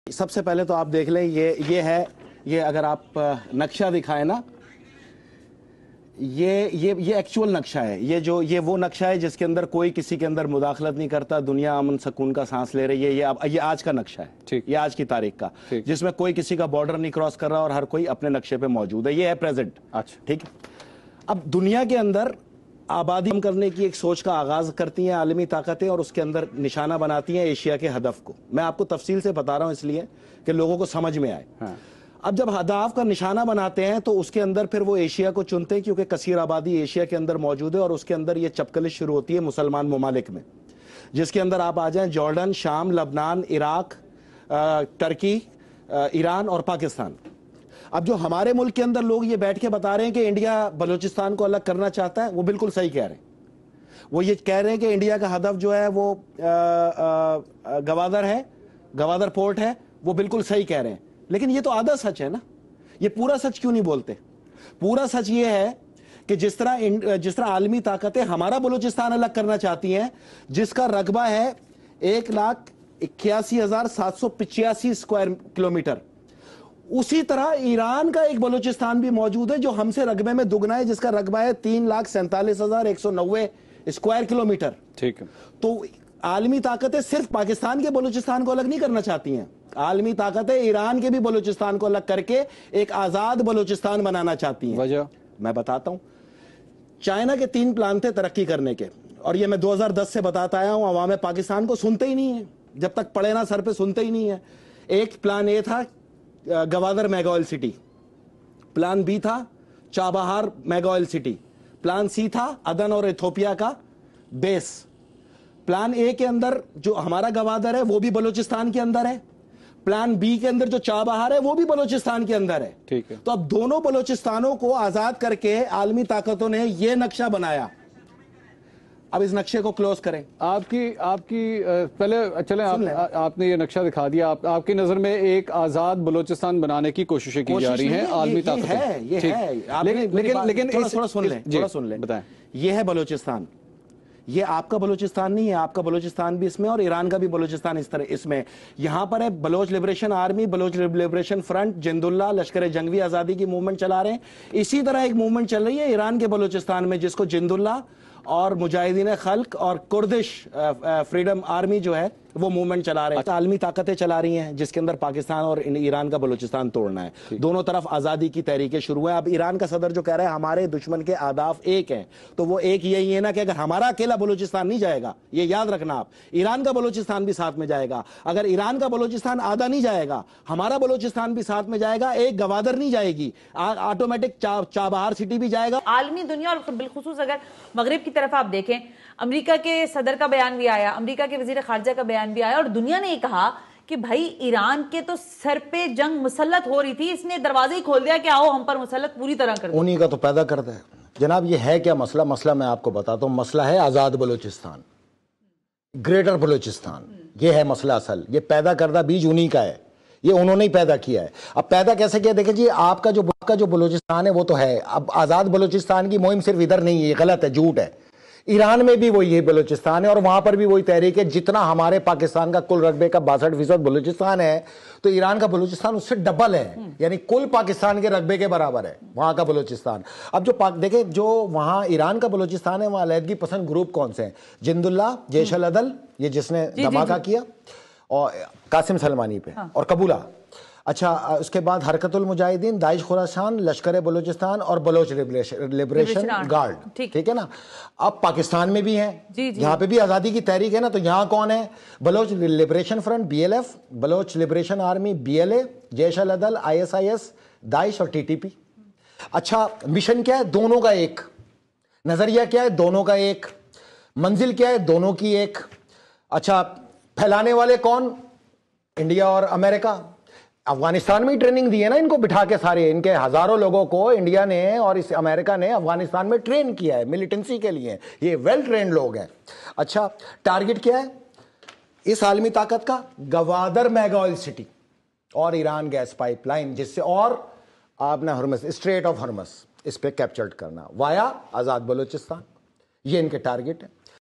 سب سے پہلے تو آپ دیکھ لیں یہ ہے، یہ اگر آپ نقشہ دکھائیں نا، یہ ایکچول نقشہ ہے، یہ وہ نقشہ ہے جس کے اندر کوئی کسی کے اندر مداخلت نہیں کرتا، دنیا امن سکون کا سانس لے رہی ہے۔ یہ آج کا نقشہ ہے، یہ آج کی تاریخ کا، جس میں کوئی کسی کا بارڈر نہیں کراس کر رہا اور ہر کوئی اپنے نقشے پہ موجود ہے۔ یہ ہے پریزنٹ، ٹھیک ہے۔ اب دنیا کے اندر آبادی کم کرنے کی ایک سوچ کا آغاز کرتی ہیں عالمی طاقتیں اور اس کے اندر نشانہ بناتی ہیں ایشیا کے ہدف کو۔ میں آپ کو تفصیل سے بتا رہا ہوں اس لیے کہ لوگوں کو سمجھ میں آئے۔ اب جب ہدف کا نشانہ بناتے ہیں تو اس کے اندر پھر وہ ایشیا کو چنتے ہیں، کیونکہ کثیر آبادی ایشیا کے اندر موجود ہے اور اس کے اندر یہ چپکلش شروع ہوتی ہے مسلمان ممالک میں، جس کے اندر آپ آ جائیں جارڈن، شام، لبنان، عراق، ترکی، ایران اور پاکستان۔ اب جو ہمارے ملک کے اندر لوگ یہ بیٹھ کے بتا رہے ہیں کہ انڈیا بلوچستان کو الگ کرنا چاہتا ہے، وہ بالکل صحیح کہہ رہے ہیں۔ وہ یہ کہہ رہے ہیں کہ انڈیا کا ہدف جو ہے وہ گوادر ہے، گوادر پورٹ ہے، وہ بالکل صحیح کہہ رہے ہیں، لیکن یہ تو آدھا سچ ہے نا۔ یہ پورا سچ کیوں نہیں بولتے؟ پورا سچ یہ ہے کہ جس طرح عالمی طاقتیں ہمارا بلوچستان الگ کرنا چاہتی ہیں، جس کا رقبہ ہے 1,81,785 اسکوائر کلومیٹر، اسی طرح ایران کا ایک بلوچستان بھی موجود ہے جو ہم سے رقبے میں دگنا ہے، جس کا رقبہ ہے 3,47,190 اسکوائر کلومیٹر۔ ٹھیک ہے۔ تو عالمی طاقتیں صرف پاکستان کے بلوچستان کو الگ نہیں کرنا چاہتی ہیں، عالمی طاقتیں ایران کے بھی بلوچستان کو الگ کر کے ایک آزاد بلوچستان بنانا چاہتی ہیں۔ وجہ میں بتاتا ہوں۔ چائنا کے 3 پلان تھے ترقی کرنے کے، اور یہ میں 2010 سے بتاتا آیا ہوں، عوام پاکستان کو سنتے ہی نہیں ہیں، جب تک پڑے نہ سر پہ سنتے ہی نہیں ہیں۔ ایک پلان اے تھا Gwadar mega oil city, plan be تھا Chabahar mega oil city, plan سی تھا عدن اور ایتھوپیا کا بیس۔ پلان اے کے اندر جو ہمارا گوادر ہے وہ بھی بلوچستان کے اندر ہے، پلان بی کے اندر جو چابہار ہے وہ بھی بلوچستان کے اندر ہے۔ ٹھیک ہے۔ تو اب دونوں بلوچستانوں کو آزاد کر کے عالمی طاقتوں نے یہ نقشہ بنایا۔ اب اس نقشے کو کلوز کریں۔ آپ کی پہلے چلیں، آپ نے یہ نقشہ دکھا دیا، آپ کی نظر میں ایک آزاد بلوچستان بنانے کی کوششیں کی جا رہی ہیں عالمی طاقتیں۔ لیکن تھوڑا سن لیں، بتائیں۔ یہ ہے بلوچستان، یہ آپ کا بلوچستان نہیں ہے، آپ کا بلوچستان بھی اس میں اور ایران کا بھی بلوچستان اس میں۔ یہاں پر ہے Baloch liberation army, Baloch liberation front, جند اللہ، لشکر جنگوی آزادی کی موومنٹ چلا رہے ہیں۔ اسی طرح ایک موومنٹ چل رہی ہے ایران کے بلوچستان میں، جس کو جند اللہ اور مجاہدین خلق اور کردش فریڈم آرمی جو ہے وہ موومنٹ چلا رہے ہیں۔ عالمی طاقتیں چلا رہی ہیں جس کے اندر پاکستان اور ایران کا بلوچستان توڑنا ہے۔ دونوں طرف آزادی کی تحریکیں شروع ہیں۔ اب ایران کا صدر جو کہہ رہا ہے ہمارے دشمن کے اہداف ایک ہیں، تو وہ ایک یہی ہے نا کہ اگر ہمارا اکیلا بلوچستان نہیں جائے گا، یہ یاد رکھنا آپ، ایران کا بلوچستان بھی ساتھ میں جائے گا۔ اگر ایران کا بلوچستان آدھا نہیں جائے گا، ہمارا بلوچستان بھی ساتھ میں جائے گا، ایک گوادر نہیں جائے گی، آٹومیٹک چابہار سٹی بھی جائے گا۔ عالمی دنیا اور بالخصوص اگر مغرب کی طرف آپ دیکھیں، امریکہ کے صدر کا بیان بھی آیا، امریکہ کے وزیر خارجہ کا بیان بھی آیا، اور دنیا نے یہ کہا کہ بھائی ایران کے تو سر پہ جنگ مسلط ہو رہی تھی، اس نے دروازے ہی کھول دیا کہ آؤ ہم پر مسلط پوری طرح کر دو۔ انہی کا تو پیدا کرتا ہے جناب۔ یہ ہے کیا مسئلہ میں آپ کو بتاتا ہوں۔ مسئلہ ہے آزاد بلوچستان، گریٹر بلوچستان، یہ ہے مسئلہ اصل۔ یہ پیدا کردہ بیج انہی کا ہے، یہ انہوں نے ہی پیدا کیا ہے۔ اب پیدا کیسے کیا؟ دیکھیں جی، آپ کا جو بلوچستان ہے وہ تو ہے، اب آزاد بلوچستان کی مہم صرف ادھر نہیں ہے، یہ غلط ہے، جھوٹ ہے۔ ایران میں بھی وہی بلوچستان ہے اور وہاں پر بھی وہی تحریک ہے۔ جتنا ہمارے پاکستان کا کل رقبے کا 62% بلوچستان ہے، تو ایران کا بلوچستان اس سے ڈبل ہے، یعنی کل پاکستان کے رقبے کے برابر ہے وہاں کا بلوچستان۔ اب جو دیکھیں، جو وہاں ایران کا بلوچستان ہے، وہاں علیحدگی پسند گروپ کون سے ہیں؟ جند اللہ، جیش العدل، یہ جس نے دھماکہ کیا اور قاسم سلمانی پہ، اور قبولہ۔ اچھا، اس کے بعد حرکت المجاہدین، داعش خراسان، لشکر بلوچستان اور بلوچ لبریشن گارڈ، ٹھیک ہے نا۔ اب پاکستان میں بھی ہیں، یہاں پہ بھی آزادی کی تحریک ہے نا، تو یہاں کون ہے؟ Baloch liberation front BLF، Baloch liberation army BLA، جیش العدل ISIS، داعش اور TTP۔ اچھا، مشن کیا ہے؟ دونوں کا ایک۔ نظریہ کیا ہے؟ دونوں کا ایک۔ منزل کیا ہے؟ دونوں کی ایک۔ اچھا، پھیلانے والے کون؟ انڈیا اور امریکہ۔ افغانستان میں ہی ٹریننگ دی ہے نا ان کو بٹھا کے، سارے ان کے ہزاروں لوگوں کو انڈیا نے اور اس امریکہ نے افغانستان میں ٹرین کیا ہے ملیٹنسی کے لیے، یہ ویل ٹرینڈ لوگ ہیں۔ اچھا، ٹارگٹ کیا ہے اس عالمی طاقت کا؟ گوادر میگا آئل سٹی اور ایران گیس پائپ لائن، جس سے اور آپ نے ہرمز، اسٹریٹ آف ہرمز، اس پہ کیپچرڈ کرنا وایا آزاد بلوچستان، یہ ان کے ٹارگٹ ہے۔